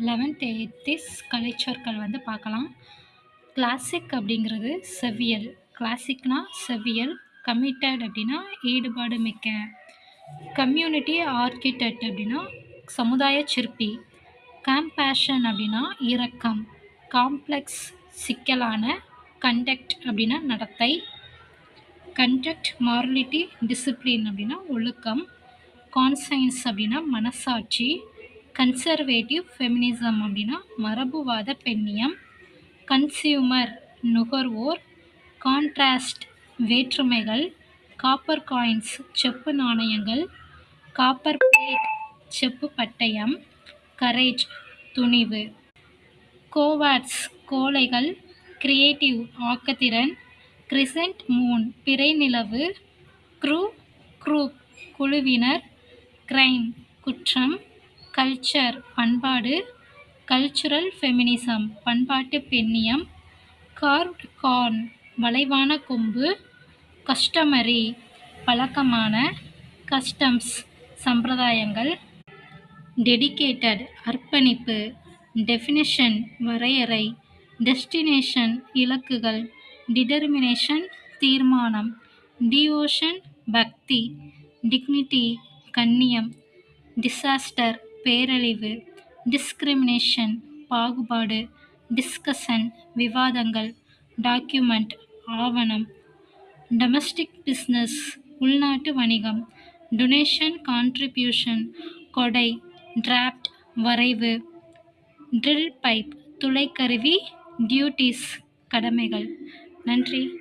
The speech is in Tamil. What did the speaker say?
11th எத்திஸ் கலைச்சொற்கள் வந்து பார்க்கலாம். கிளாசிக் அப்படிங்கிறது செவ்வியல். கிளாசிக்னா செவ்வியல். கமிட்டட் அப்படின்னா ஈடுபாடு மிக்க. கம்யூனிட்டி ஆர்கிடெக்ட் அப்படின்னா சமுதாய சிற்பி. கம்பேஷன் அப்படின்னா இரக்கம். காம்ப்ளெக்ஸ் சிக்கலான. கண்டக்ட் அப்படின்னா நடத்தை. கண்டக்ட் மாரலிட்டி டிசிப்ளின் அப்படின்னா ஒழுக்கம். கான்சைன்ஸ் அப்படின்னா மனசாட்சி. கன்சர்வேட்டிவ் ஃபெமினிசம் அப்படின்னா மரபுவாத பெண்ணியம். கன்சியூமர் நுகர்வோர். கான்ட்ராஸ்ட் வேற்றுமைகள். காப்பர் காயின்ஸ் செப்பு நாணயங்கள். காப்பர் பிளேட் செப்பு பட்டயம். கரேஜ் துணிவு. கோவாட்ஸ் கோழைகள். கிரியேட்டிவ் ஆக்கத்திறன். கிரிசென்ட் மூன் பிறை நிலவு. குரூப் குழுவினர். கிரைம் குற்றம். கல்ச்சர் பண்பாடு. கல்ச்சுரல் ஃபெமினிசம் பண்பாட்டு பெண்ணியம். கார்வ்ட் ஹார்ன் வளைவான கொம்பு. கஸ்டமரி பழக்கமான. கஸ்டம்ஸ் சம்பிரதாயங்கள். டெடிகேட்டட் அர்ப்பணிப்பு. டெஃபினிஷன் வரையறை. டெஸ்டினேஷன் இலக்குகள். டிடெர்மினேஷன் தீர்மானம். டிவோஷன் பக்தி. டிக்னிட்டி கண்ணியம். டிசாஸ்டர் பேரழிவு. டிஸ்கிரிமினேஷன் பாகுபாடு. டிஸ்கஷன் விவாதங்கள். டாக்குமெண்ட் ஆவணம். டொமஸ்டிக் பிசினஸ் உள்நாட்டு வணிகம். டொனேஷன் கான்ட்ரிபியூஷன் கொடை. டிராஃப்ட் வரைவு. ட்ரில் பைப் துளைக்கருவி. டியூட்டிஸ் கடமைகள். நன்றி.